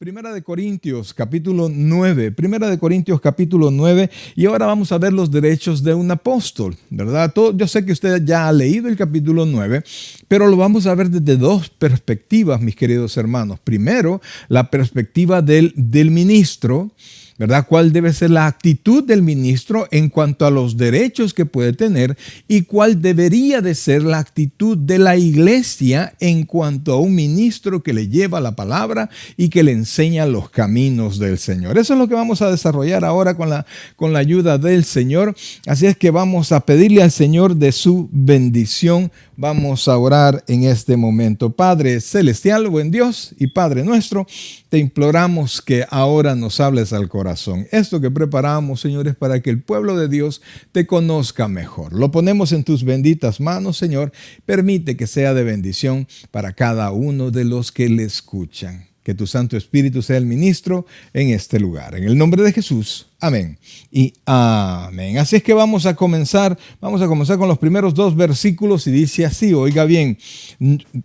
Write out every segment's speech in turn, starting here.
Primera de Corintios, capítulo 9. Primera de Corintios, capítulo 9. Y ahora vamos a ver los derechos de un apóstol, ¿verdad? Yo sé que usted ya ha leído el capítulo 9, pero lo vamos a ver desde dos perspectivas, mis queridos hermanos. Primero, la perspectiva del ministro, ¿verdad? ¿Cuál debe ser la actitud del ministro en cuanto a los derechos que puede tener? Y cuál debería de ser la actitud de la iglesia en cuanto a un ministro que le lleva la palabra y que le enseña los caminos del Señor. Eso es lo que vamos a desarrollar ahora con la ayuda del Señor. Así es que vamos a pedirle al Señor de su bendición. Vamos a orar en este momento. Padre celestial, buen Dios y Padre nuestro, te imploramos que ahora nos hables al corazón. Esto que preparamos, Señor, es para que el pueblo de Dios te conozca mejor. Lo ponemos en tus benditas manos, Señor. Permite que sea de bendición para cada uno de los que le escuchan. Que tu Santo Espíritu sea el ministro en este lugar. En el nombre de Jesús. Amén y amén. Así es que vamos a comenzar con los primeros dos versículos y dice así, oiga bien,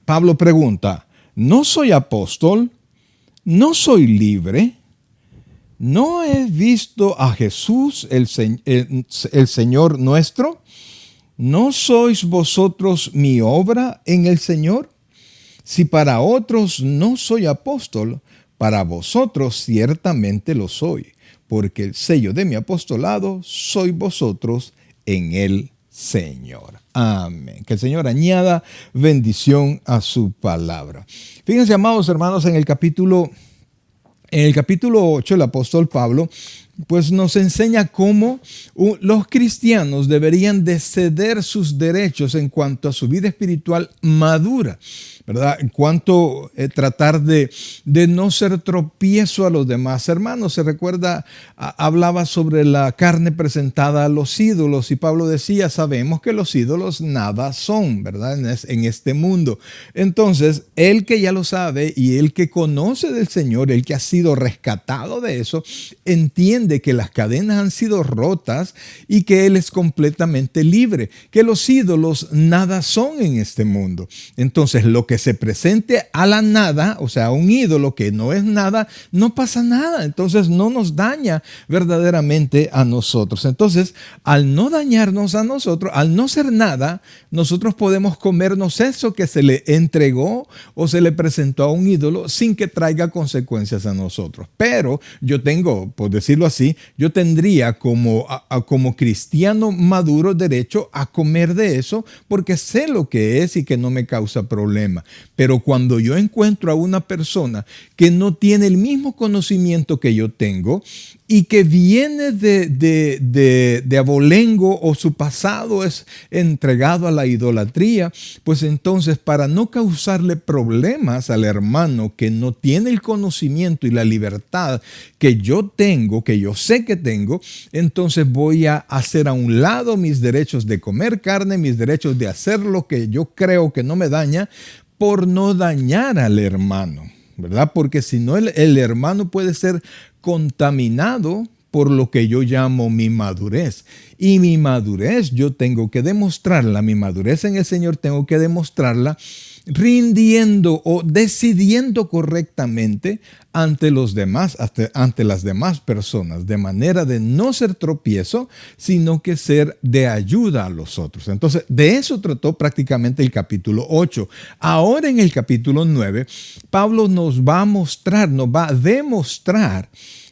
Pablo pregunta, ¿no soy apóstol? ¿No soy libre? ¿No he visto a Jesús, el Señor nuestro? ¿No sois vosotros mi obra en el Señor? Si para otros no soy apóstol, para vosotros ciertamente lo soy, porque el sello de mi apostolado sois vosotros en el Señor. Amén. Que el Señor añada bendición a su palabra. Fíjense, amados hermanos, en el capítulo 8, el apóstol Pablo pues nos enseña cómo los cristianos deberían de ceder sus derechos en cuanto a su vida espiritual madura, ¿verdad? En cuanto a tratar de no ser tropiezo a los demás hermanos. Se recuerda, hablaba sobre la carne presentada a los ídolos y Pablo decía, sabemos que los ídolos nada son, ¿verdad? En este mundo. Entonces, el que ya lo sabe y el que conoce del Señor, el que ha sido rescatado de eso, entiende que las cadenas han sido rotas y que Él es completamente libre, que los ídolos nada son en este mundo. Entonces, lo que se presente a la nada, o sea, un ídolo que no es nada, no pasa nada. Entonces, no nos daña verdaderamente a nosotros. Entonces, al no dañarnos a nosotros, al no ser nada, nosotros podemos comernos eso que se le entregó o se le presentó a un ídolo sin que traiga consecuencias a nosotros. Pero yo tengo, por decirlo así, yo tendría como cristiano maduro derecho a comer de eso porque sé lo que es y que no me causa problema. Pero cuando yo encuentro a una persona que no tiene el mismo conocimiento que yo tengo y que viene de abolengo o su pasado es entregado a la idolatría, pues entonces para no causarle problemas al hermano que no tiene el conocimiento y la libertad que yo tengo, que yo sé que tengo, entonces voy a hacer a un lado mis derechos de comer carne, mis derechos de hacer lo que yo creo que no me daña, por no dañar al hermano, ¿verdad? Porque si no, el hermano puede ser contaminado por lo que yo llamo mi madurez. Y mi madurez yo tengo que demostrarla, mi madurez en el Señor tengo que demostrarla rindiendo o decidiendo correctamente ante los demás, ante las demás personas, de manera de no ser tropiezo, sino que ser de ayuda a los otros. Entonces, de eso trató prácticamente el capítulo 8. Ahora en el capítulo 9, Pablo nos va a demostrar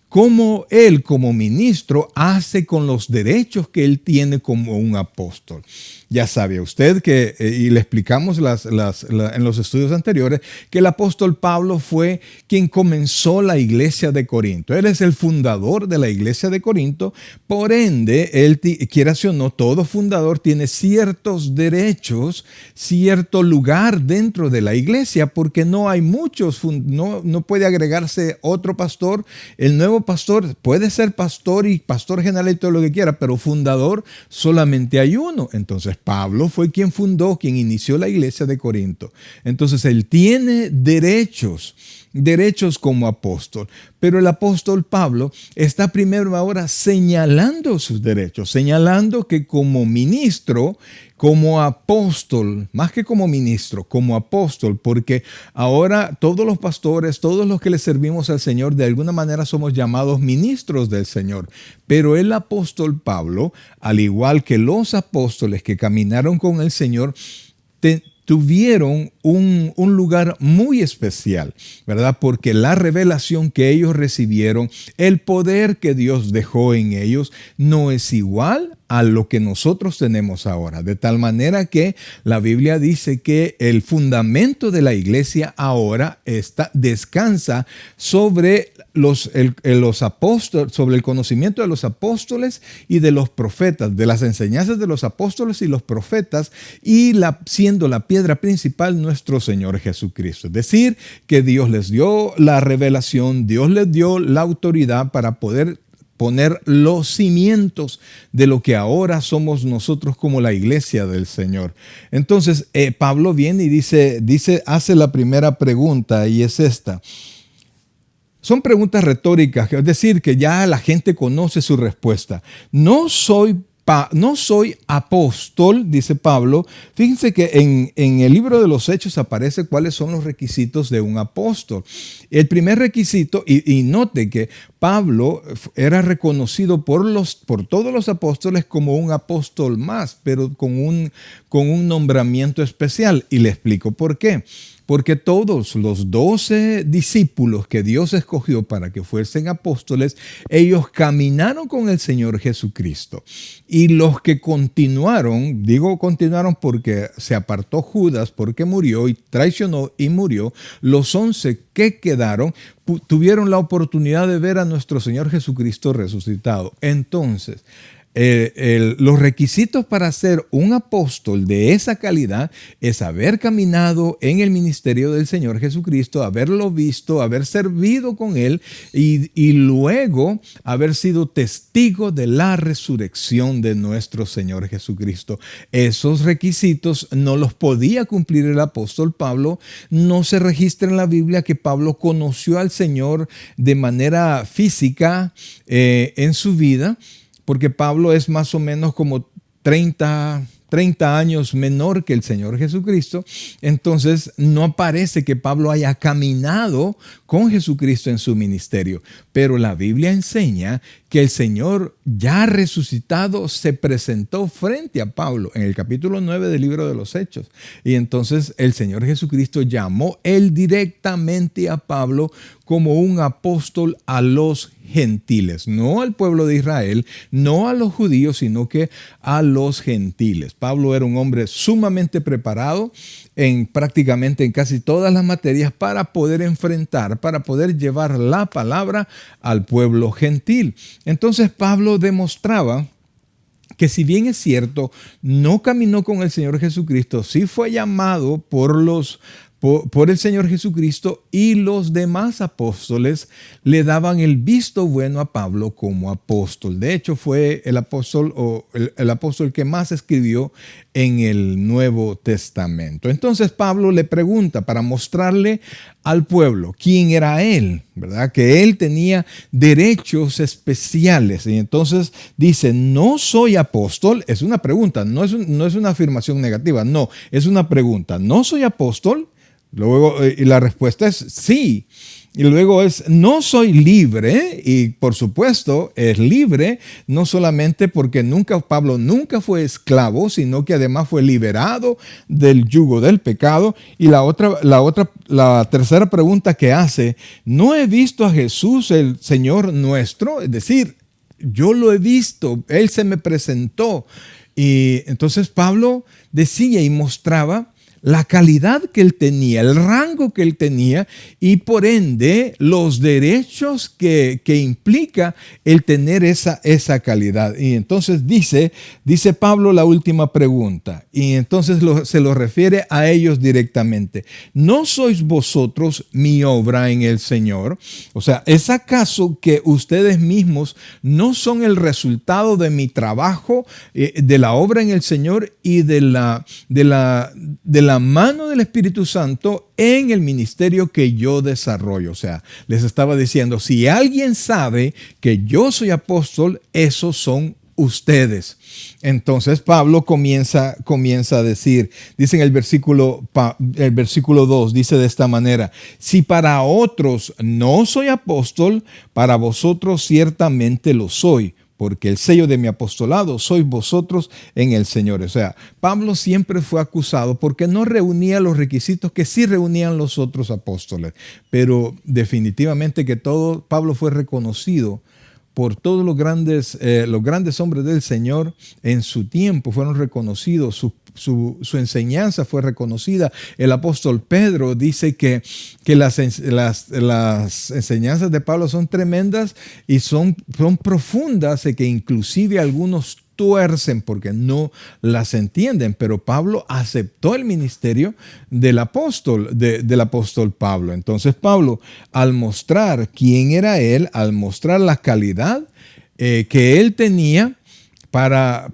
cómo él como ministro hace con los derechos que él tiene como un apóstol. Ya sabe usted que, y le explicamos en los estudios anteriores, que el apóstol Pablo fue quien comenzó la iglesia de Corinto. Él es el fundador de la iglesia de Corinto. Por ende, él, quieras o no, todo fundador tiene ciertos derechos, cierto lugar dentro de la iglesia, porque no hay muchos, no puede agregarse otro pastor. El nuevo pastor puede ser pastor y pastor general y todo lo que quiera, pero fundador solamente hay uno. Entonces, Pablo fue quien fundó, quien inició la iglesia de Corinto. Entonces, él tiene derechos como apóstol. Pero el apóstol Pablo está primero ahora señalando sus derechos, señalando que como ministro, como apóstol, más que como ministro, como apóstol, porque ahora todos los pastores, todos los que le servimos al Señor, de alguna manera somos llamados ministros del Señor. Pero el apóstol Pablo, al igual que los apóstoles que caminaron con el Señor, tuvieron un lugar muy especial, ¿verdad? Porque la revelación que ellos recibieron, el poder que Dios dejó en ellos, no es igual a lo que nosotros tenemos ahora. De tal manera que la Biblia dice que el fundamento de la iglesia ahora descansa sobre los apóstoles, sobre el conocimiento de los apóstoles y de los profetas, de las enseñanzas de los apóstoles y los profetas, y siendo la piedra principal nuestro Señor Jesucristo. Es decir, que Dios les dio la revelación, Dios les dio la autoridad para poder poner los cimientos de lo que ahora somos nosotros como la iglesia del Señor. Entonces, Pablo viene y hace la primera pregunta, y es esta. Son preguntas retóricas, es decir, que ya la gente conoce su respuesta. No soy apóstol, dice Pablo. Fíjense que en el libro de los Hechos aparece cuáles son los requisitos de un apóstol. El primer requisito, y note que Pablo era reconocido por todos los apóstoles como un apóstol más, pero con un nombramiento especial. Y le explico por qué. Porque todos los 12 discípulos que Dios escogió para que fuesen apóstoles, ellos caminaron con el Señor Jesucristo. Y los que continuaron, digo continuaron porque se apartó Judas, porque murió y traicionó y murió, los 11 que quedaron tuvieron la oportunidad de ver a nuestro Señor Jesucristo resucitado. Entonces, los requisitos para ser un apóstol de esa calidad es haber caminado en el ministerio del Señor Jesucristo, haberlo visto, haber servido con Él y luego haber sido testigo de la resurrección de nuestro Señor Jesucristo. Esos requisitos no los podía cumplir el apóstol Pablo. No se registra en la Biblia que Pablo conoció al Señor de manera física en su vida, porque Pablo es más o menos como 30 años menor que el Señor Jesucristo. Entonces no aparece que Pablo haya caminado con Jesucristo en su ministerio. Pero la Biblia enseña que el Señor ya resucitado se presentó frente a Pablo en el capítulo 9 del libro de los Hechos. Y entonces el Señor Jesucristo llamó él directamente a Pablo como un apóstol a los gentiles, no al pueblo de Israel, no a los judíos, sino que a los gentiles. Pablo era un hombre sumamente preparado prácticamente en casi todas las materias para poder enfrentar, para poder llevar la palabra al pueblo gentil. Entonces Pablo demostraba que, si bien es cierto, no caminó con el Señor Jesucristo, sí fue llamado por el Señor Jesucristo, y los demás apóstoles le daban el visto bueno a Pablo como apóstol. De hecho, fue el apóstol que más escribió en el Nuevo Testamento. Entonces Pablo le pregunta para mostrarle al pueblo quién era él, ¿verdad? Que él tenía derechos especiales. Y entonces dice, no soy apóstol. Es una pregunta, no es una afirmación negativa, no, es una pregunta. No soy apóstol. Luego, y la respuesta es sí. Y luego es, no soy libre. Y por supuesto es libre, no solamente porque Pablo nunca fue esclavo, sino que además fue liberado del yugo del pecado. Y la tercera pregunta que hace, ¿no he visto a Jesús, el Señor nuestro? Es decir, yo lo he visto, Él se me presentó. Y entonces Pablo decía y mostraba la calidad que él tenía, el rango que él tenía, y por ende los derechos que implica el tener esa calidad. Y entonces dice Pablo la última pregunta, y entonces se lo refiere a ellos directamente. ¿No sois vosotros mi obra en el Señor? O sea, ¿es acaso que ustedes mismos no son el resultado de mi trabajo, de la obra en el Señor y de la mano del Espíritu Santo en el ministerio que yo desarrollo? O sea, les estaba diciendo, si alguien sabe que yo soy apóstol, esos son ustedes. Entonces Pablo comienza a decir, dice en el versículo 2, dice de esta manera: si para otros no soy apóstol, para vosotros ciertamente lo soy, porque el sello de mi apostolado sois vosotros en el Señor. O sea, Pablo siempre fue acusado porque no reunía los requisitos que sí reunían los otros apóstoles, pero definitivamente que Pablo fue reconocido por todos los grandes hombres del Señor en su tiempo, fueron reconocidos, su enseñanza fue reconocida. El apóstol Pedro dice que las enseñanzas de Pablo son tremendas y son profundas, y que inclusive algunos tuercen porque no las entienden, pero Pablo aceptó el ministerio del apóstol Pablo. Entonces Pablo, al mostrar quién era él, al mostrar la calidad que él tenía para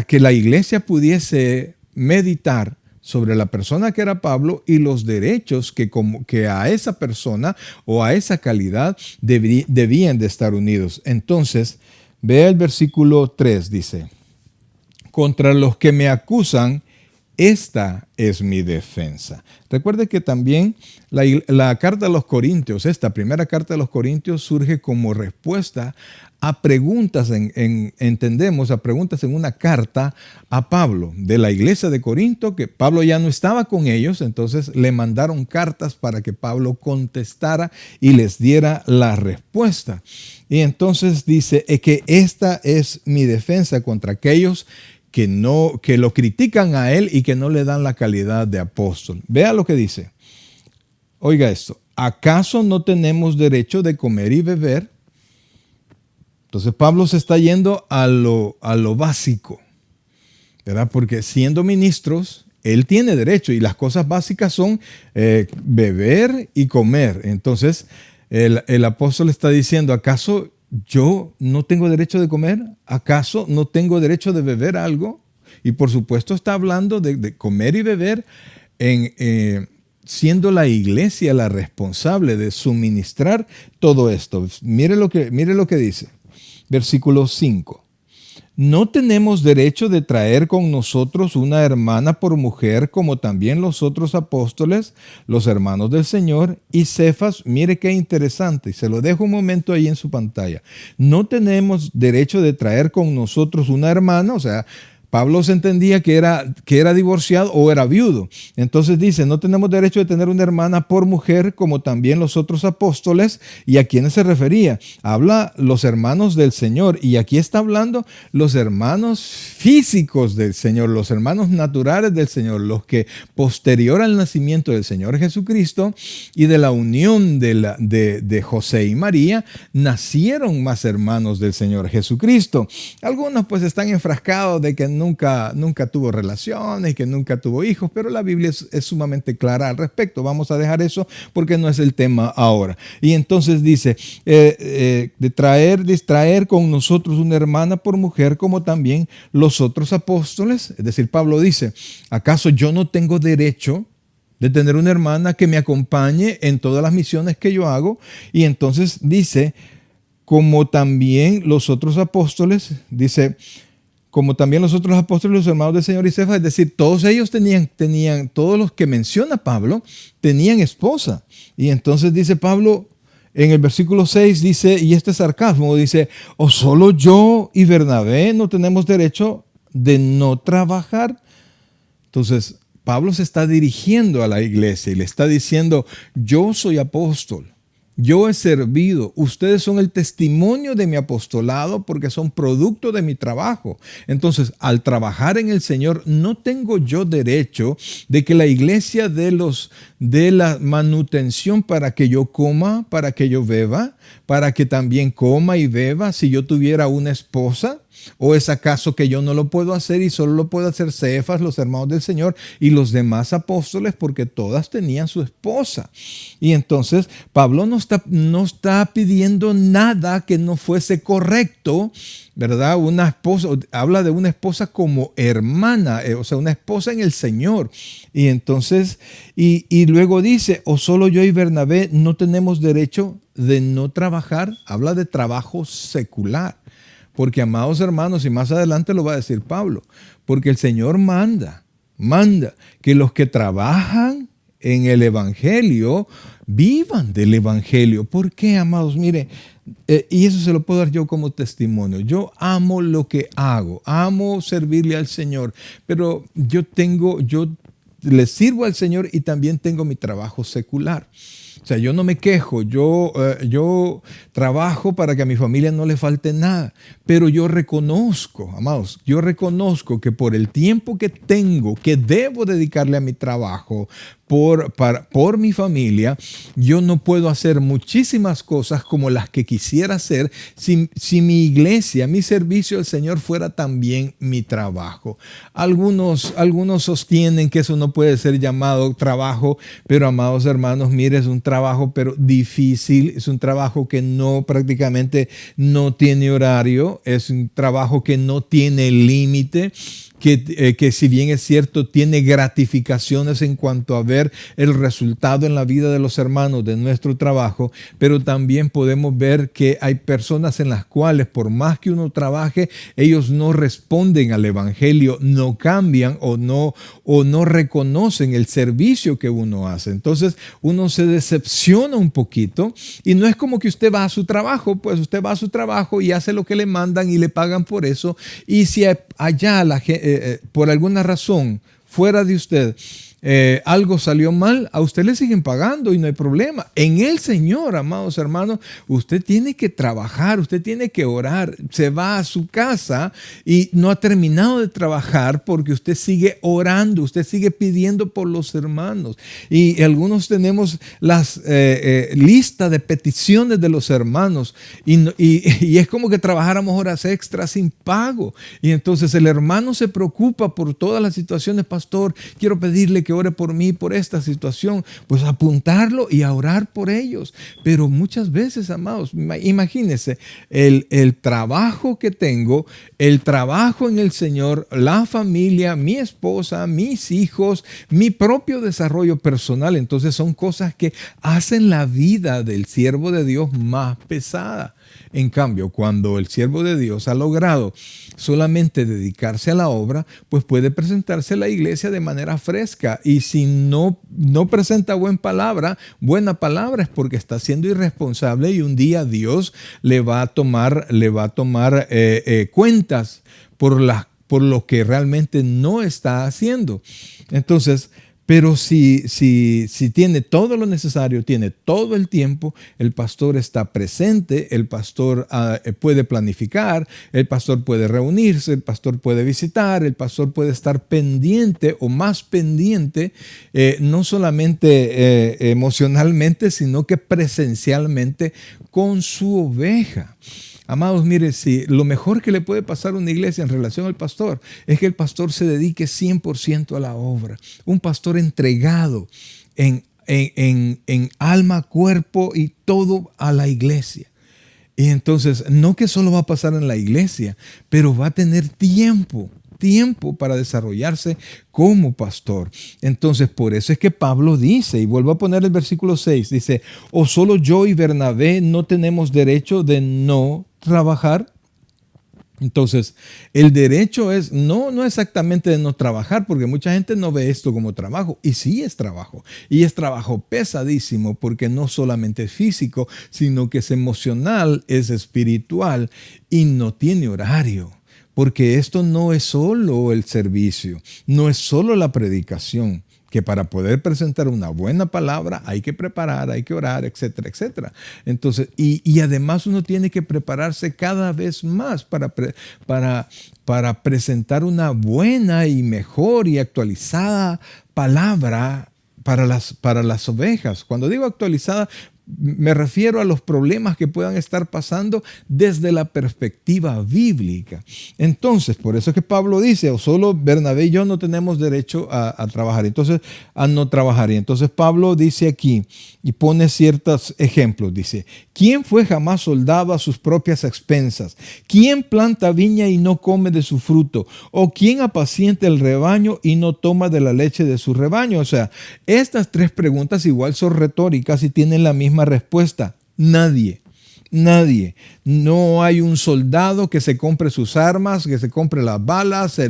que la iglesia pudiese meditar sobre la persona que era Pablo y los derechos que a esa persona o a esa calidad debían de estar unidos. Entonces, vea el versículo 3, dice: contra los que me acusan, esta es mi defensa. Recuerde que también la carta de los Corintios, esta primera carta de los Corintios, surge como respuesta a preguntas, entendemos, a preguntas en una carta a Pablo de la iglesia de Corinto, que Pablo ya no estaba con ellos, entonces le mandaron cartas para que Pablo contestara y les diera la respuesta. Y entonces dice que esta es mi defensa contra aquellos que lo critican a él y que no le dan la calidad de apóstol. Vea lo que dice. Oiga esto: ¿acaso no tenemos derecho de comer y beber? Entonces Pablo se está yendo a lo básico, ¿verdad? Porque siendo ministros, él tiene derecho y las cosas básicas son beber y comer. Entonces el apóstol está diciendo: ¿acaso yo no tengo derecho de comer? ¿Acaso no tengo derecho de beber algo? Y por supuesto está hablando de comer y beber siendo la iglesia la responsable de suministrar todo esto. Mire lo que dice. Versículo 5. No tenemos derecho de traer con nosotros una hermana por mujer, como también los otros apóstoles, los hermanos del Señor y Cefas. Mire qué interesante, y se lo dejo un momento ahí en su pantalla. No tenemos derecho de traer con nosotros una hermana, o sea, Pablo se entendía que era divorciado o era viudo. Entonces dice: no tenemos derecho de tener una hermana por mujer, como también los otros apóstoles. ¿Y a quiénes se refería? Habla los hermanos del Señor. Y aquí está hablando los hermanos físicos del Señor, los hermanos naturales del Señor, los que posterior al nacimiento del Señor Jesucristo y de la unión de José y María, nacieron más hermanos del Señor Jesucristo. Algunos pues están enfrascados de que nunca tuvo relaciones, que nunca tuvo hijos, pero la Biblia es sumamente clara al respecto. Vamos a dejar eso porque no es el tema ahora. Y entonces dice, distraer con nosotros una hermana por mujer, como también los otros apóstoles. Es decir, Pablo dice: ¿acaso yo no tengo derecho de tener una hermana que me acompañe en todas las misiones que yo hago? Y entonces dice, como también los otros apóstoles, dice, como también los otros apóstoles, los hermanos del Señor y Cefas. Es decir, todos ellos todos los que menciona Pablo, tenían esposa. Y entonces dice Pablo, en el versículo 6, dice, y este sarcasmo, dice: ¿o solo yo y Bernabé no tenemos derecho de no trabajar? Entonces, Pablo se está dirigiendo a la iglesia y le está diciendo: yo soy apóstol. Yo he servido, ustedes son el testimonio de mi apostolado porque son producto de mi trabajo. Entonces, al trabajar en el Señor, no tengo yo derecho de que la iglesia dé la manutención para que yo coma, para que yo beba, para que también coma y beba si yo tuviera una esposa. ¿O es acaso que yo no lo puedo hacer y solo lo puedo hacer Cefas, los hermanos del Señor y los demás apóstoles, porque todas tenían su esposa? Y entonces Pablo no está pidiendo nada que no fuese correcto, ¿verdad? Una esposa, habla de una esposa como hermana, o sea, una esposa en el Señor. Y entonces, y luego dice: ¿o solo yo y Bernabé no tenemos derecho de no trabajar? Habla de trabajo secular. Porque, amados hermanos, y más adelante lo va a decir Pablo, porque el Señor manda que los que trabajan en el Evangelio vivan del Evangelio. ¿Por qué, amados? Mire, y eso se lo puedo dar yo como testimonio. Yo amo lo que hago, amo servirle al Señor, pero yo le sirvo al Señor y también tengo mi trabajo secular. O sea, yo no me quejo, yo trabajo para que a mi familia no le falte nada, pero yo reconozco, amados, yo reconozco que por el tiempo que tengo, que debo dedicarle a mi trabajo, por mi familia, yo no puedo hacer muchísimas cosas como las que quisiera hacer si mi iglesia, mi servicio al Señor fuera también mi trabajo. Algunos sostienen que eso no puede ser llamado trabajo, pero amados hermanos, mire, es un trabajo pero difícil, es un trabajo que prácticamente no tiene horario, es un trabajo que no tiene límite. Que si bien es cierto, tiene gratificaciones en cuanto a ver el resultado en la vida de los hermanos de nuestro trabajo, pero también podemos ver que hay personas en las cuales por más que uno trabaje, ellos no responden al Evangelio, no cambian o no reconocen el servicio que uno hace. Entonces uno se decepciona un poquito y no es como que usted va a su trabajo, pues usted va a su trabajo y hace lo que le mandan y le pagan por eso, y si allá la gente por alguna razón fuera de usted algo salió mal, a usted le siguen pagando y no hay problema. En el Señor, amados hermanos, usted tiene que trabajar, usted tiene que orar. Se va a su casa y no ha terminado de trabajar porque usted sigue orando, usted sigue pidiendo por los hermanos. Y algunos tenemos las listas de peticiones de los hermanos y es como que trabajáramos horas extras sin pago. Y entonces el hermano se preocupa por todas las situaciones. Pastor, quiero pedirle que ore por mí, por esta situación, pues apuntarlo y a orar por ellos. Pero muchas veces, amados, imagínense el trabajo que tengo, el trabajo en el Señor, la familia, mi esposa, mis hijos, mi propio desarrollo personal. Entonces son cosas que hacen la vida del siervo de Dios más pesada. En cambio, cuando el siervo de Dios ha logrado solamente dedicarse a la obra, pues puede presentarse a la iglesia de manera fresca. Y si no presenta buena palabra es porque está siendo irresponsable y un día Dios le va a tomar cuentas por lo que realmente no está haciendo. Entonces, pero si tiene todo lo necesario, tiene todo el tiempo, el pastor está presente, el pastor puede planificar, el pastor puede reunirse, el pastor puede visitar, el pastor puede estar pendiente o más pendiente, no solamente emocionalmente, sino que presencialmente con su oveja. Amados, mire, si lo mejor que le puede pasar a una iglesia en relación al pastor es que el pastor se dedique 100% a la obra. Un pastor entregado en alma, cuerpo y todo a la iglesia. Y entonces, no que solo va a pasar en la iglesia, pero va a tener tiempo para desarrollarse como pastor. Entonces, por eso es que Pablo dice, y vuelvo a poner el versículo 6, dice, ¿o solo yo y Bernabé no tenemos derecho de no trabajar? Entonces, el derecho es no exactamente de no trabajar, porque mucha gente no ve esto como trabajo, y sí es trabajo, y es trabajo pesadísimo, porque no solamente es físico, sino que es emocional, es espiritual, y no tiene horario. Porque esto no es solo el servicio, no es solo la predicación, que para poder presentar una buena palabra hay que preparar, hay que orar, etcétera, etcétera. Entonces, y además uno tiene que prepararse cada vez más para presentar una buena y mejor y actualizada palabra para las ovejas. Cuando digo actualizada, me refiero a los problemas que puedan estar pasando desde la perspectiva bíblica. Entonces, por eso es que Pablo dice, o solo Bernabé y yo no tenemos derecho a trabajar, entonces a no trabajar. Y entonces Pablo dice aquí, y pone ciertos ejemplos, dice, ¿quién fue jamás soldado a sus propias expensas? ¿Quién planta viña y no come de su fruto? ¿O quién apacienta el rebaño y no toma de la leche de su rebaño? O sea, estas tres preguntas igual son retóricas y tienen la misma respuesta. Nadie. Nadie. No hay un soldado que se compre sus armas, que se compre las balas,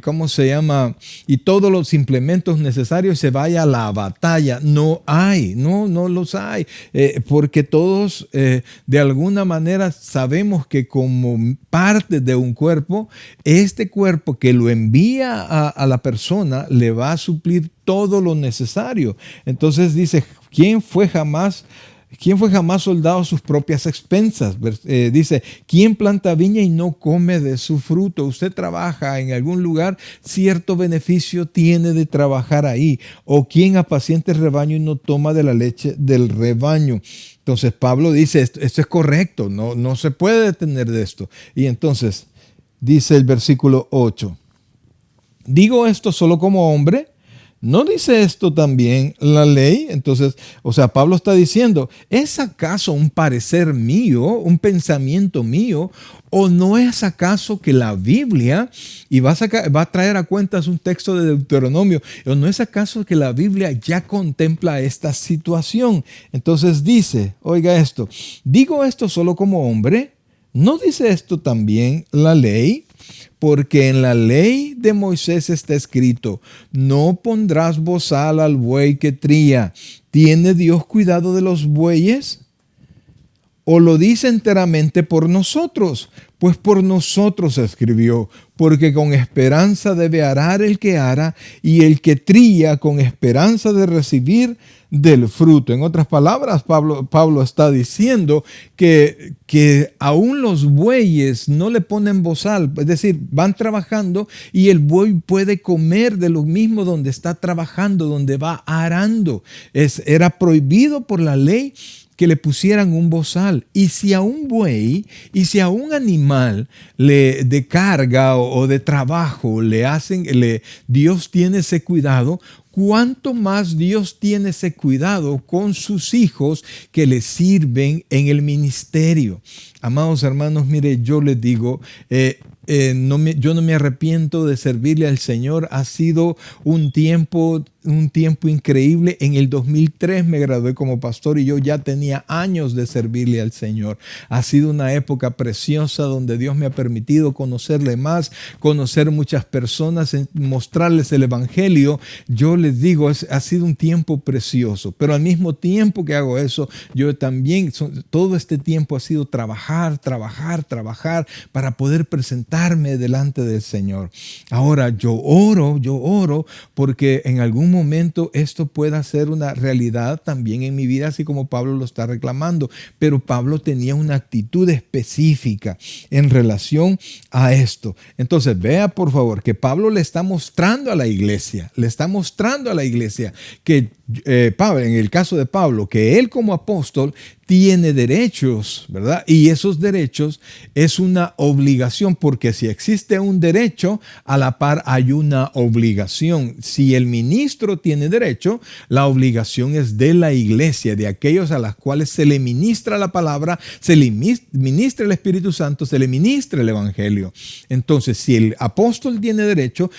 ¿cómo se llama? Y todos los implementos necesarios y se vaya a la batalla. No hay, no los hay. Porque todos de alguna manera sabemos que como parte de un cuerpo, este cuerpo que lo envía a la persona le va a suplir todo lo necesario. Entonces dice, ¿quién fue jamás soldado a sus propias expensas? Dice, ¿quién planta viña y no come de su fruto? Usted trabaja en algún lugar, cierto beneficio tiene de trabajar ahí. ¿O quién apacienta el rebaño y no toma de la leche del rebaño? Entonces Pablo dice, esto es correcto, no se puede detener de esto. Y entonces dice el versículo 8, ¿digo esto solo como hombre? ¿No dice esto también la ley? Entonces, o sea, Pablo está diciendo, ¿es acaso un parecer mío, un pensamiento mío? ¿O no es acaso que la Biblia, y va a traer a cuentas un texto de Deuteronomio, o no es acaso que la Biblia ya contempla esta situación? Entonces dice, oiga esto, ¿digo esto solo como hombre? ¿No dice esto también la ley? Porque en la ley de Moisés está escrito, no pondrás bozal al buey que tría. ¿Tiene Dios cuidado de los bueyes? ¿O lo dice enteramente por nosotros? Pues por nosotros escribió, porque con esperanza debe arar el que ara, y el que trilla con esperanza de recibir del fruto. En otras palabras, Pablo está diciendo que aún los bueyes no le ponen bozal, es decir, van trabajando y el buey puede comer de lo mismo donde está trabajando, donde va arando. Era prohibido por la ley que le pusieran un bozal. Y si a un buey y si a un animal de carga o de trabajo Dios tiene ese cuidado, ¿cuánto más Dios tiene ese cuidado con sus hijos que le sirven en el ministerio? Amados hermanos, mire, yo les digo, yo no me arrepiento de servirle al Señor. Ha sido un tiempo increíble. En el 2003 me gradué como pastor y yo ya tenía años de servirle al Señor. Ha sido una época preciosa donde Dios me ha permitido conocerle más, conocer muchas personas, mostrarles el Evangelio. Yo les digo, ha sido un tiempo precioso, pero al mismo tiempo que hago eso, yo también, todo este tiempo ha sido trabajar para poder presentarme delante del Señor. Ahora yo oro porque en algún momento esto pueda ser una realidad también en mi vida, así como Pablo lo está reclamando. Pero Pablo tenía una actitud específica en relación a esto. Entonces vea por favor que Pablo le está mostrando a la iglesia que Pablo, en el caso de Pablo, que él como apóstol tiene derechos, ¿verdad? Y esos derechos es una obligación, porque si existe un derecho, a la par hay una obligación. Si el ministro tiene derecho, la obligación es de la iglesia, de aquellos a los cuales se le ministra la palabra, se le ministra el Espíritu Santo, se le ministra el Evangelio. Entonces, si el apóstol tiene derecho,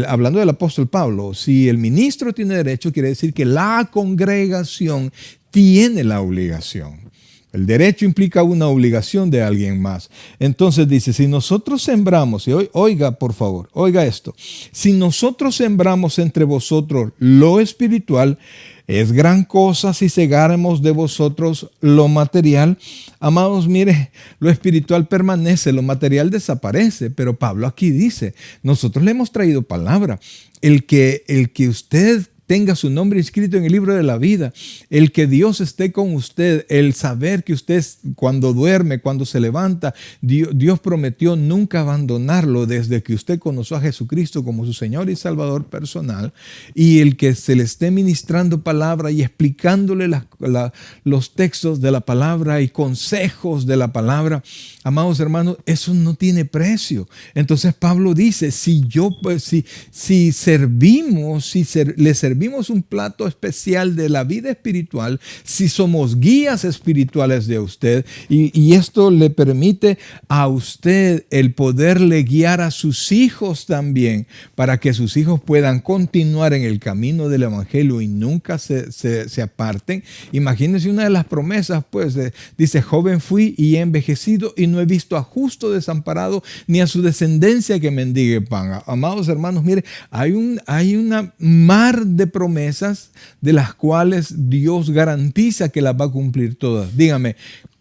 hablando del apóstol Pablo, si el ministro tiene derecho, quiere decir que la congregación tiene la obligación. El derecho implica una obligación de alguien más. Entonces dice, si nosotros sembramos, y oiga por favor, oiga esto, si nosotros sembramos entre vosotros lo espiritual, es gran cosa si segáremos de vosotros lo material. Amados, mire, lo espiritual permanece, lo material desaparece, pero Pablo aquí dice, nosotros le hemos traído palabra. El que usted tenga su nombre inscrito en el libro de la vida, el que Dios esté con usted, el saber que usted cuando duerme, cuando se levanta, Dios prometió nunca abandonarlo desde que usted conoció a Jesucristo como su Señor y Salvador personal, y el que se le esté ministrando palabra y explicándole los textos de la palabra y consejos de la palabra. Amados hermanos, eso no tiene precio. Entonces Pablo dice, si servimos, le servimos servimos un plato especial de la vida espiritual, si somos guías espirituales de usted, y esto le permite a usted el poderle guiar a sus hijos también, para que sus hijos puedan continuar en el camino del evangelio y nunca se aparten. Imagínense una de las promesas, pues, dice: joven fui y he envejecido y no he visto a justo desamparado ni a su descendencia que mendigue pan. Amados hermanos, mire, hay una mar de promesas de las cuales Dios garantiza que las va a cumplir todas. Dígame,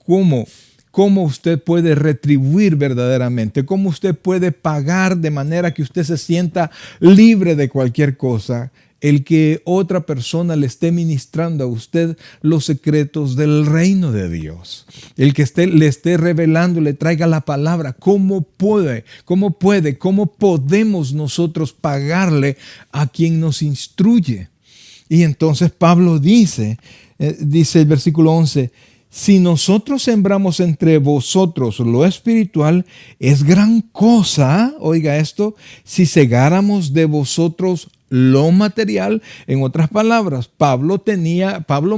¿cómo usted puede retribuir verdaderamente? ¿Cómo usted puede pagar de manera que usted se sienta libre de cualquier cosa? El que otra persona le esté ministrando a usted los secretos del reino de Dios. El que le esté revelando, le traiga la palabra. ¿Cómo podemos nosotros pagarle a quien nos instruye? Y entonces Pablo dice el versículo 11, si nosotros sembramos entre vosotros lo espiritual, es gran cosa, oiga esto, si segáramos de vosotros lo material. En otras palabras, Pablo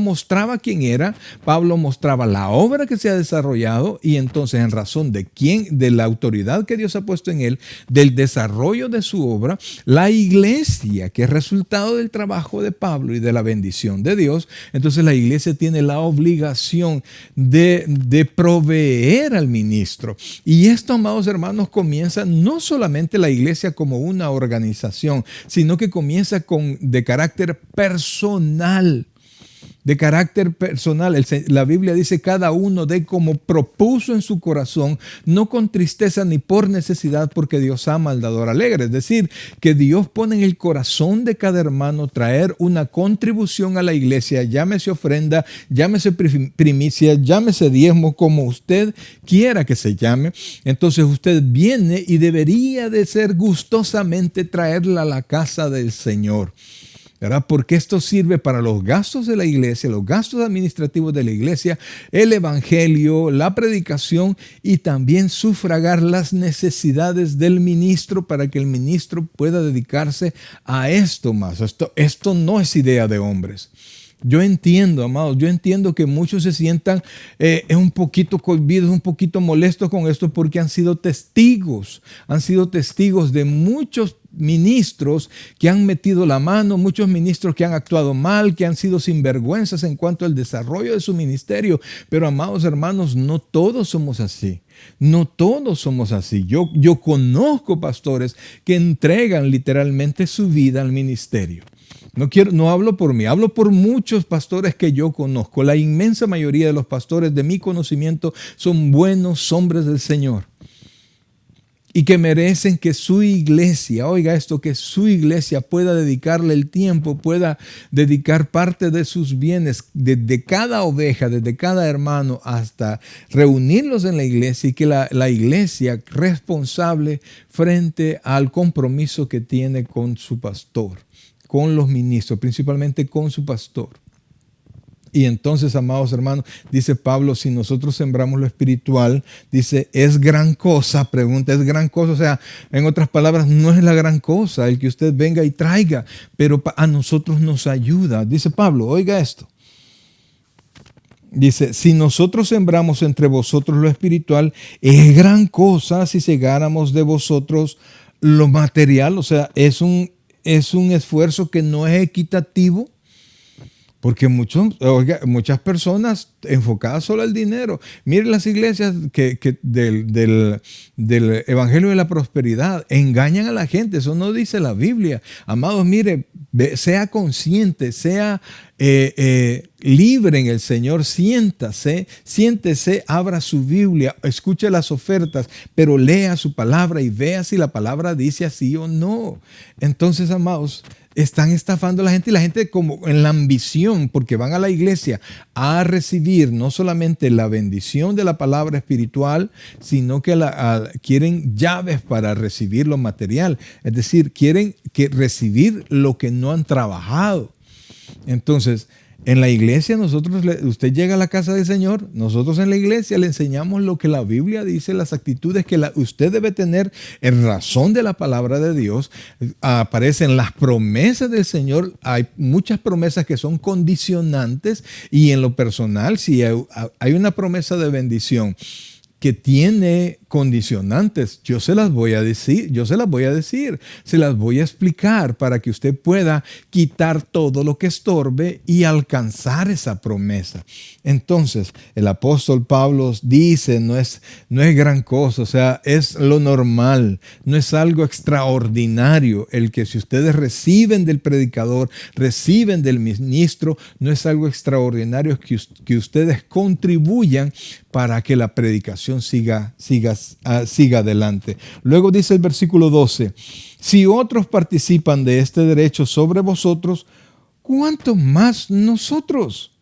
mostraba quién era, Pablo mostraba la obra que se ha desarrollado, y entonces, en razón de la autoridad que Dios ha puesto en él, del desarrollo de su obra, la iglesia, que es resultado del trabajo de Pablo y de la bendición de Dios, entonces la iglesia tiene la obligación de proveer al ministro. Y esto, amados hermanos, comienza no solamente la iglesia como una organización, sino que comienza de carácter personal. De carácter personal. La Biblia dice: cada uno dé como propuso en su corazón, no con tristeza ni por necesidad, porque Dios ama al dador alegre. Es decir, que Dios pone en el corazón de cada hermano traer una contribución a la iglesia, llámese ofrenda, llámese primicia, llámese diezmo, como usted quiera que se llame. Entonces usted viene y debería de ser gustosamente traerla a la casa del Señor, ¿verdad? Porque esto sirve para los gastos de la iglesia, los gastos administrativos de la iglesia, el evangelio, la predicación, y también sufragar las necesidades del ministro para que el ministro pueda dedicarse a esto más. Esto no es idea de hombres. Yo entiendo, amados, que muchos se sientan un poquito cohibidos, un poquito molestos con esto, porque han sido testigos de muchos ministros que han metido la mano, muchos ministros que han actuado mal, que han sido sinvergüenzas en cuanto al desarrollo de su ministerio. Pero, amados hermanos, no todos somos así. No todos somos así. Yo conozco pastores que entregan literalmente su vida al ministerio. No hablo por mí, hablo por muchos pastores que yo conozco. La inmensa mayoría de los pastores de mi conocimiento son buenos hombres del Señor, y que merecen que su iglesia, oiga esto, que su iglesia pueda dedicarle el tiempo, pueda dedicar parte de sus bienes, desde cada oveja, desde cada hermano, hasta reunirlos en la iglesia, y que la iglesia responsable frente al compromiso que tiene con su pastor, con los ministros, principalmente con su pastor. Y entonces, amados hermanos, dice Pablo, si nosotros sembramos lo espiritual, dice, ¿es gran cosa? Pregunta, ¿es gran cosa? O sea, en otras palabras, no es la gran cosa el que usted venga y traiga, pero a nosotros nos ayuda. Dice Pablo, oiga esto. Dice, si nosotros sembramos entre vosotros lo espiritual, es gran cosa si segáramos de vosotros lo material. O sea, es un esfuerzo que no es equitativo. Porque muchas personas enfocadas solo al dinero. Miren las iglesias del Evangelio de la Prosperidad, engañan a la gente. Eso no dice la Biblia. Amados, mire, sea consciente, sea libre en el Señor. Siéntese, abra su Biblia, escuche las ofertas, pero lea su palabra y vea si la palabra dice así o no. Entonces, amados, están estafando a la gente, y la gente como en la ambición, porque van a la iglesia a recibir no solamente la bendición de la palabra espiritual, sino que quieren llaves para recibir lo material. Es decir, quieren recibir lo que no han trabajado. Entonces, En la iglesia usted llega a la casa del Señor, nosotros en la iglesia le enseñamos lo que la Biblia dice, las actitudes que usted debe tener en razón de la palabra de Dios. Aparecen las promesas del Señor, hay muchas promesas que son condicionantes y en lo personal, si hay una promesa de bendición que tiene condicionantes, yo se las voy a decir, se las voy a explicar para que usted pueda quitar todo lo que estorbe y alcanzar esa promesa. Entonces, el apóstol Pablo dice, no es gran cosa, o sea, es lo normal, no es algo extraordinario el que si ustedes reciben del predicador, reciben del ministro, no es algo extraordinario que ustedes contribuyan para que la predicación siga adelante. Luego dice el versículo 12, si otros participan de este derecho sobre vosotros, ¿cuánto más nosotros?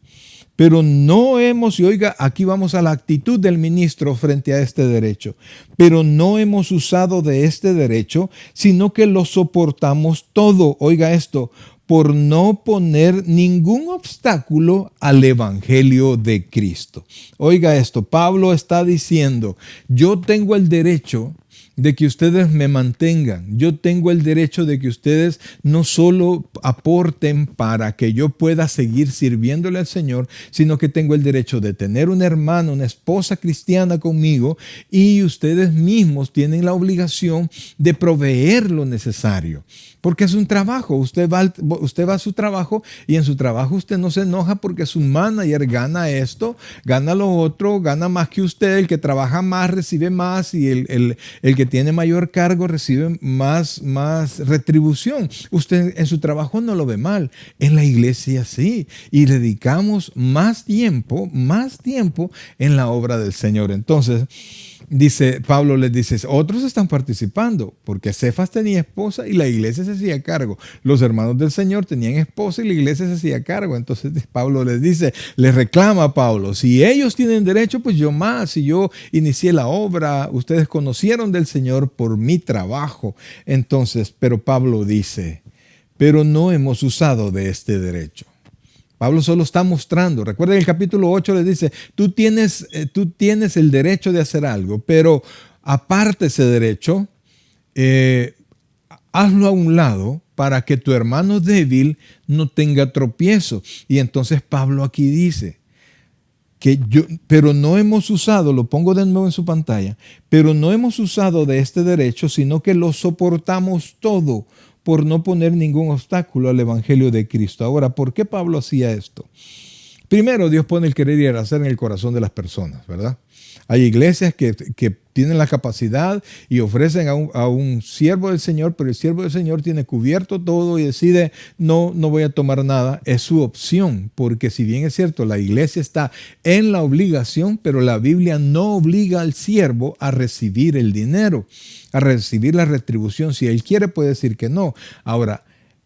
Pero no hemos, y oiga, aquí vamos a la actitud del ministro frente a este derecho, pero no hemos usado de este derecho, sino que lo soportamos todo, oiga esto, por no poner ningún obstáculo al evangelio de Cristo. Oiga esto, Pablo está diciendo, yo tengo el derecho de que ustedes me mantengan. Yo tengo el derecho de que ustedes no solo aporten para que yo pueda seguir sirviéndole al Señor, sino que tengo el derecho de tener un hermano, una esposa cristiana conmigo, y ustedes mismos tienen la obligación de proveer lo necesario. Porque es un trabajo. Usted va a su trabajo y en su trabajo usted no se enoja porque su manager gana esto, gana lo otro, gana más que usted. El que trabaja más recibe más y el que tiene mayor cargo recibe más retribución. Usted en su trabajo no lo ve mal. En la iglesia sí. Y dedicamos más tiempo en la obra del Señor. Entonces, Pablo les dice, otros están participando, porque Cefas tenía esposa y la iglesia se hacía cargo. Los hermanos del Señor tenían esposa y la iglesia se hacía cargo. Entonces Pablo les reclama a Pablo, si ellos tienen derecho, pues yo más. Si yo inicié la obra, ustedes conocieron del Señor por mi trabajo. Entonces, pero Pablo dice, pero no hemos usado de este derecho. Pablo solo está mostrando. Recuerden el capítulo 8 le dice, tú tienes el derecho de hacer algo, pero aparte ese derecho, hazlo a un lado para que tu hermano débil no tenga tropiezo. Y entonces Pablo aquí dice, pero no hemos usado, lo pongo de nuevo en su pantalla, pero no hemos usado de este derecho, sino que lo soportamos todo por no poner ningún obstáculo al evangelio de Cristo. Ahora, ¿por qué Pablo hacía esto? Primero, Dios pone el querer y el hacer en el corazón de las personas, ¿verdad? Hay iglesias que tienen la capacidad y ofrecen a un siervo del Señor, pero el siervo del Señor tiene cubierto todo y decide, no voy a tomar nada. Es su opción, porque si bien es cierto, la iglesia está en la obligación, pero la Biblia no obliga al siervo a recibir el dinero, a recibir la retribución. Si él quiere, puede decir que no. Ahora,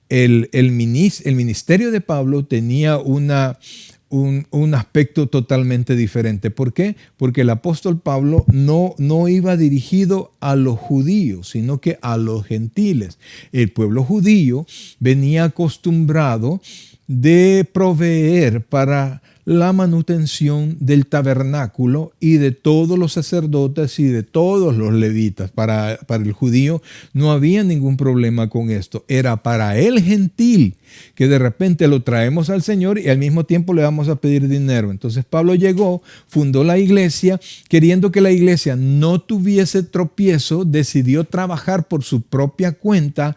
el ministerio de Pablo tenía un aspecto totalmente diferente. ¿Por qué? Porque el apóstol Pablo no iba dirigido a los judíos, sino que a los gentiles. El pueblo judío venía acostumbrado de proveer para la manutención del tabernáculo y de todos los sacerdotes y de todos los levitas. Para el judío no había ningún problema con esto. Era para el gentil que de repente lo traemos al Señor y al mismo tiempo le vamos a pedir dinero. Entonces Pablo llegó, fundó la iglesia, queriendo que la iglesia no tuviese tropiezo, decidió trabajar por su propia cuenta.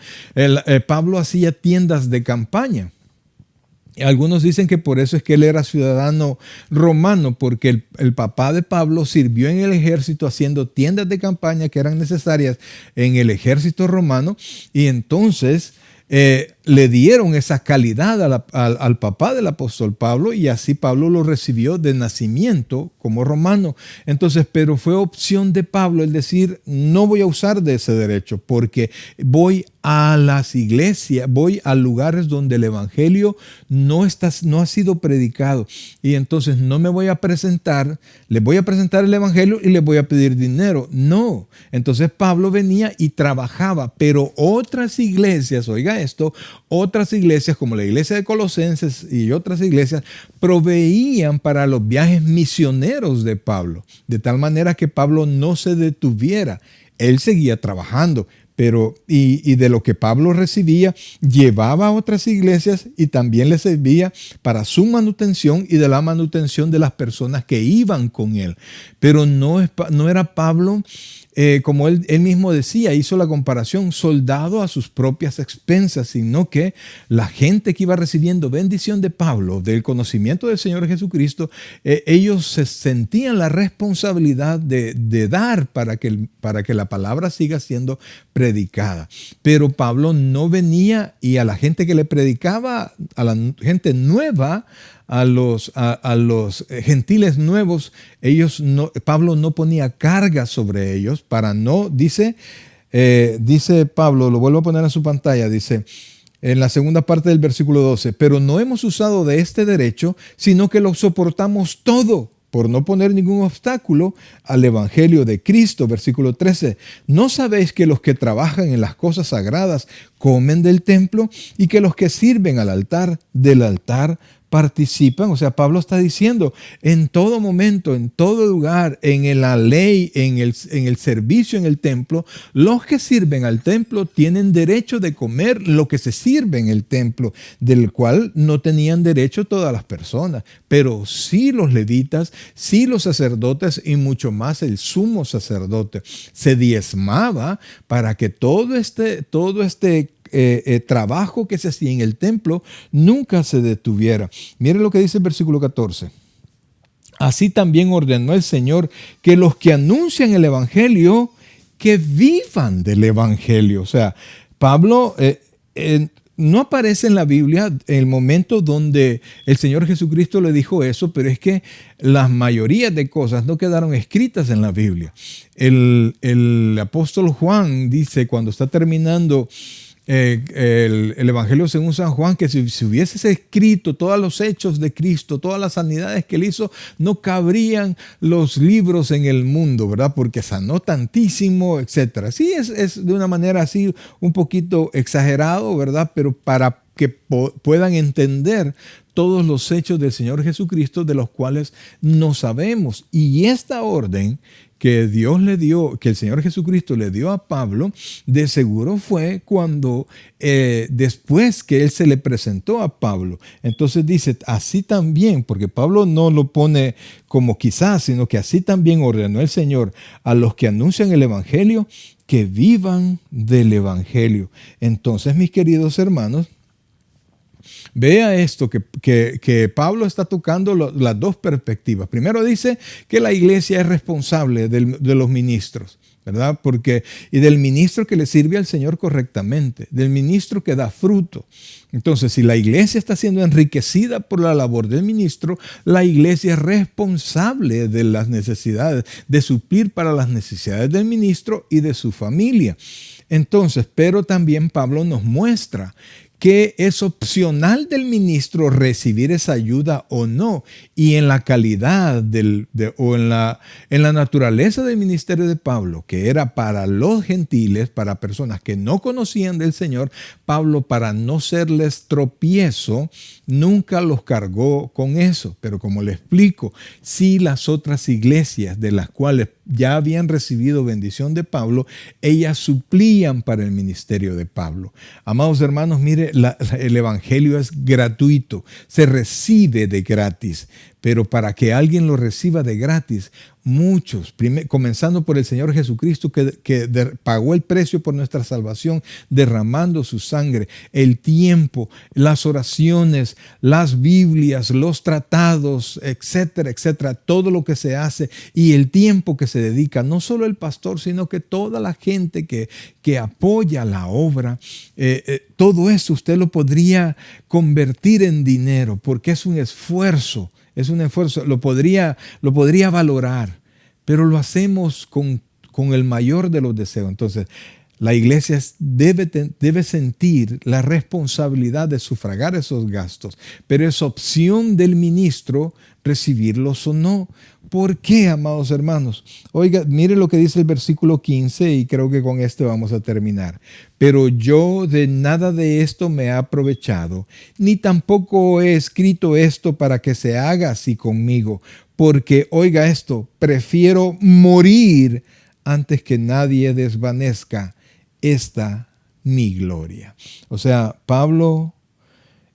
Pablo hacía tiendas de campaña. Algunos dicen que por eso es que él era ciudadano romano, porque el papá de Pablo sirvió en el ejército haciendo tiendas de campaña que eran necesarias en el ejército romano, y entonces le dieron esa calidad al papá del apóstol Pablo, y así Pablo lo recibió de nacimiento como romano. Entonces, pero fue opción de Pablo el decir, no voy a usar de ese derecho porque voy a las iglesias, voy a lugares donde el evangelio no ha sido predicado, y entonces no me voy a presentar, les voy a presentar el evangelio y les voy a pedir dinero. No. Entonces Pablo venía y trabajaba, pero otras iglesias, oiga esto, otras iglesias, como la iglesia de Colosenses y otras iglesias, proveían para los viajes misioneros de Pablo, de tal manera que Pablo no se detuviera. Él seguía trabajando, pero y de lo que Pablo recibía, llevaba a otras iglesias y también le servía para su manutención y de la manutención de las personas que iban con él. Pero no era Pablo, como él mismo decía, hizo la comparación, soldado a sus propias expensas, sino que la gente que iba recibiendo bendición de Pablo, del conocimiento del Señor Jesucristo, ellos se sentían la responsabilidad de dar para que la palabra siga siendo predicada. Pero Pablo no venía y a la gente que le predicaba, a la gente nueva, a los gentiles nuevos, Pablo no ponía carga sobre ellos para no, dice Pablo, lo vuelvo a poner en su pantalla, dice en la segunda parte del versículo 12, pero no hemos usado de este derecho, sino que lo soportamos todo, por no poner ningún obstáculo al evangelio de Cristo. Versículo 13, ¿no sabéis que los que trabajan en las cosas sagradas comen del templo y que los que sirven al altar, del altar participan? O sea, Pablo está diciendo, en todo momento, en todo lugar, en la ley, en el servicio en el templo, los que sirven al templo tienen derecho de comer lo que se sirve en el templo, del cual no tenían derecho todas las personas, pero sí los levitas, sí los sacerdotes y mucho más el sumo sacerdote. Se diezmaba para que todo este trabajo que se hacía en el templo nunca se detuviera. Mire lo que dice el versículo 14. Así también ordenó el Señor que los que anuncian el evangelio, que vivan del evangelio. O sea, Pablo no aparece en la Biblia el momento donde el Señor Jesucristo le dijo eso, pero es que la mayoría de cosas no quedaron escritas en la Biblia. El apóstol Juan dice, cuando está terminando el Evangelio según San Juan, que si hubiese escrito todos los hechos de Cristo, todas las sanidades que él hizo, no cabrían los libros en el mundo, ¿verdad? Porque sanó tantísimo, etcétera. Sí, es de una manera así un poquito exagerado, ¿verdad? Pero para que puedan entender todos los hechos del Señor Jesucristo, de los cuales no sabemos. Y esta orden que Dios le dio, que el Señor Jesucristo le dio a Pablo, de seguro fue cuando después que él se le presentó a Pablo. Entonces dice, así también, porque Pablo no lo pone como quizás, sino que así también ordenó el Señor a los que anuncian el evangelio, que vivan del evangelio. Entonces, mis queridos hermanos, vea esto, que Pablo está tocando las dos perspectivas. Primero dice que la iglesia es responsable de los ministros, ¿verdad? Y del ministro que le sirve al Señor correctamente, del ministro que da fruto. Entonces, si la iglesia está siendo enriquecida por la labor del ministro, la iglesia es responsable de las necesidades, de suplir para las necesidades del ministro y de su familia. Entonces, pero también Pablo nos muestra que es opcional del ministro recibir esa ayuda o no. Y en la calidad o en la naturaleza del ministerio de Pablo, que era para los gentiles, para personas que no conocían del Señor, Pablo, para no serles tropiezo, nunca los cargó con eso. Pero como le explico, sí las otras iglesias de las cuales ya habían recibido bendición de Pablo, ellas suplían para el ministerio de Pablo. Amados hermanos, mire, el evangelio es gratuito, se recibe de gratis, pero para que alguien lo reciba de gratis, muchos, comenzando por el Señor Jesucristo que pagó el precio por nuestra salvación, derramando su sangre, el tiempo, las oraciones, las Biblias, los tratados, etcétera, etcétera, todo lo que se hace y el tiempo que se dedica, no solo el pastor, sino que toda la gente que apoya la obra, todo eso usted lo podría convertir en dinero porque es un esfuerzo. Lo podría valorar, pero lo hacemos con el mayor de los deseos. Entonces, La iglesia debe sentir la responsabilidad de sufragar esos gastos, pero es opción del ministro recibirlos o no. ¿Por qué, amados hermanos? Oiga, mire lo que dice el versículo 15 y creo que con este vamos a terminar. Pero yo de nada de esto me he aprovechado, ni tampoco he escrito esto para que se haga así conmigo, porque, oiga esto, prefiero morir antes que nadie desvanezca esta mi gloria. O sea, Pablo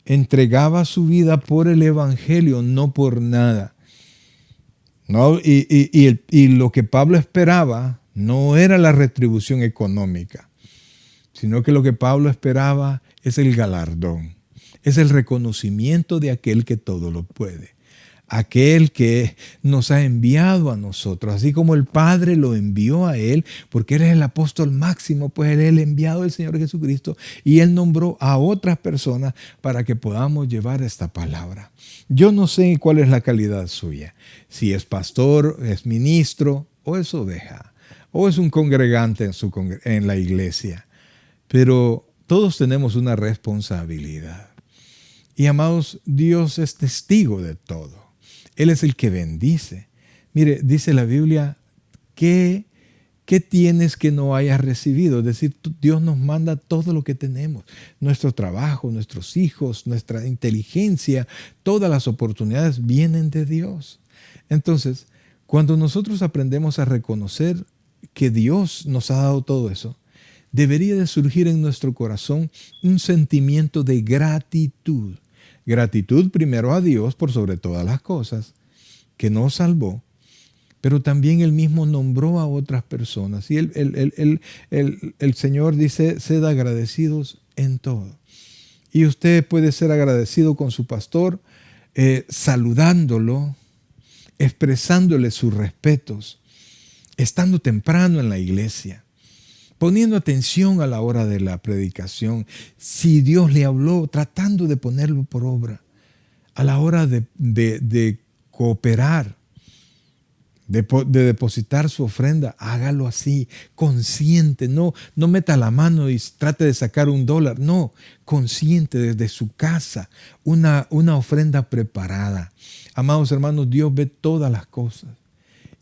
entregaba su vida por el evangelio, no por nada. ¿No? Y lo que Pablo esperaba no era la retribución económica, sino que lo que Pablo esperaba es el galardón, es el reconocimiento de aquel que todo lo puede. Aquel que nos ha enviado a nosotros, así como el Padre lo envió a él, porque él es el apóstol máximo, pues él es el enviado del Señor Jesucristo y él nombró a otras personas para que podamos llevar esta palabra. Yo no sé cuál es la calidad suya, si es pastor, es ministro o es oveja o es un congregante en la iglesia, pero todos tenemos una responsabilidad. Y amados, Dios es testigo de todo. Él es el que bendice. Mire, dice la Biblia, ¿qué tienes que no hayas recibido? Es decir, Dios nos manda todo lo que tenemos. Nuestro trabajo, nuestros hijos, nuestra inteligencia, todas las oportunidades vienen de Dios. Entonces, cuando nosotros aprendemos a reconocer que Dios nos ha dado todo eso, debería de surgir en nuestro corazón un sentimiento de gratitud. Gratitud primero a Dios por sobre todas las cosas, que nos salvó, pero también Él mismo nombró a otras personas. Y el Señor dice, sed agradecidos en todo. Y usted puede ser agradecido con su pastor, saludándolo, expresándole sus respetos, estando temprano en la iglesia, poniendo atención a la hora de la predicación. Si Dios le habló, tratando de ponerlo por obra. A la hora de cooperar, de depositar su ofrenda, hágalo así, consciente. No meta la mano y trate de sacar $1. No, consciente desde su casa, una ofrenda preparada. Amados hermanos, Dios ve todas las cosas.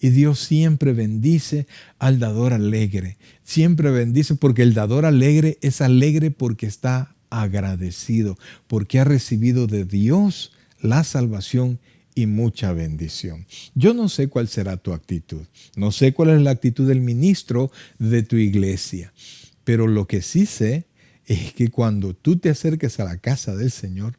Y Dios siempre bendice al dador alegre. Siempre bendice porque el dador alegre es alegre porque está agradecido, porque ha recibido de Dios la salvación y mucha bendición. Yo no sé cuál será tu actitud. No sé cuál es la actitud del ministro de tu iglesia. Pero lo que sí sé es que cuando tú te acerques a la casa del Señor,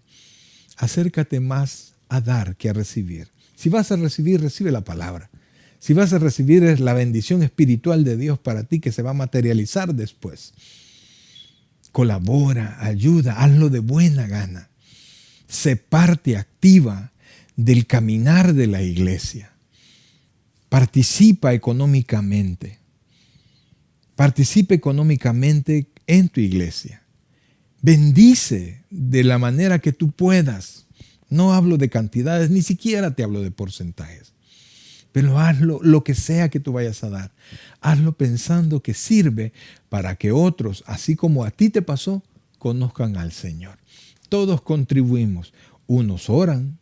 acércate más a dar que a recibir. Si vas a recibir, recibe la palabra. Si vas a recibir es la bendición espiritual de Dios para ti que se va a materializar después. Colabora, ayuda, hazlo de buena gana. Sé parte activa del caminar de la iglesia. Participa económicamente. Participa económicamente en tu iglesia. Bendice de la manera que tú puedas. No hablo de cantidades, ni siquiera te hablo de porcentajes. Pero hazlo, lo que sea que tú vayas a dar, hazlo pensando que sirve para que otros, así como a ti te pasó, conozcan al Señor. Todos contribuimos. Unos oran,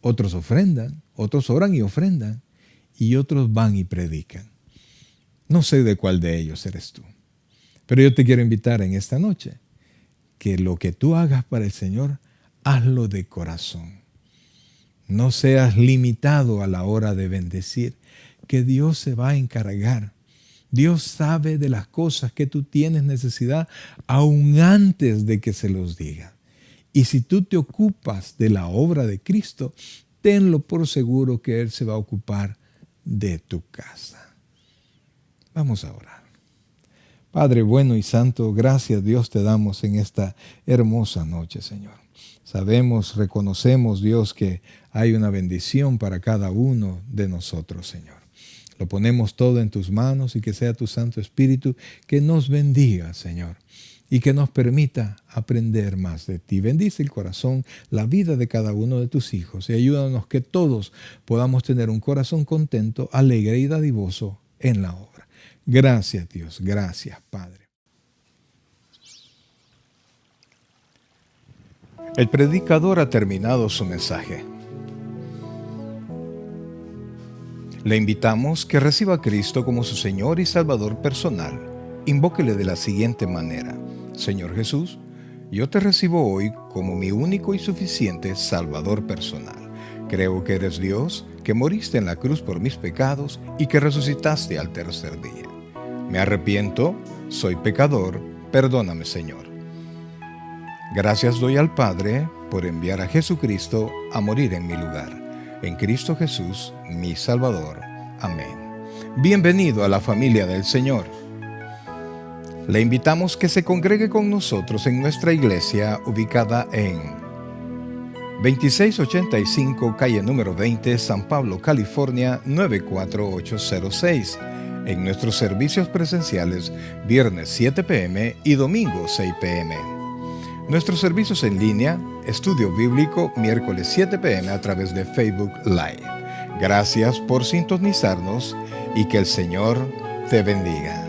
otros ofrendan, otros oran y ofrendan, y otros van y predican. No sé de cuál de ellos eres tú. Pero yo te quiero invitar en esta noche que lo que tú hagas para el Señor, hazlo de corazón. No seas limitado a la hora de bendecir, que Dios se va a encargar. Dios sabe de las cosas que tú tienes necesidad aún antes de que se los diga. Y si tú te ocupas de la obra de Cristo, tenlo por seguro que Él se va a ocupar de tu casa. Vamos a orar. Padre bueno y santo, gracias Dios te damos en esta hermosa noche, Señor. Sabemos, reconocemos, Dios, que hay una bendición para cada uno de nosotros, Señor. Lo ponemos todo en tus manos y que sea tu Santo Espíritu que nos bendiga, Señor, y que nos permita aprender más de ti. Bendice el corazón, la vida de cada uno de tus hijos y ayúdanos que todos podamos tener un corazón contento, alegre y dadivoso en la obra. Gracias, Dios. Gracias, Padre. El predicador ha terminado su mensaje. Le invitamos que reciba a Cristo como su Señor y Salvador personal. Invóquele de la siguiente manera: Señor Jesús, yo te recibo hoy como mi único y suficiente Salvador personal. Creo que eres Dios, que moriste en la cruz por mis pecados y que resucitaste al tercer día. Me arrepiento, soy pecador, perdóname, Señor. Gracias doy al Padre por enviar a Jesucristo a morir en mi lugar. En Cristo Jesús, mi Salvador. Amén. Bienvenido a la familia del Señor. Le invitamos que se congregue con nosotros en nuestra iglesia ubicada en 2685 calle número 20, San Pablo, California 94806. En nuestros servicios presenciales, viernes 7 p.m. y domingo 6 p.m. Nuestros servicios en línea, estudio bíblico, miércoles 7 p.m. a través de Facebook Live. Gracias por sintonizarnos y que el Señor te bendiga.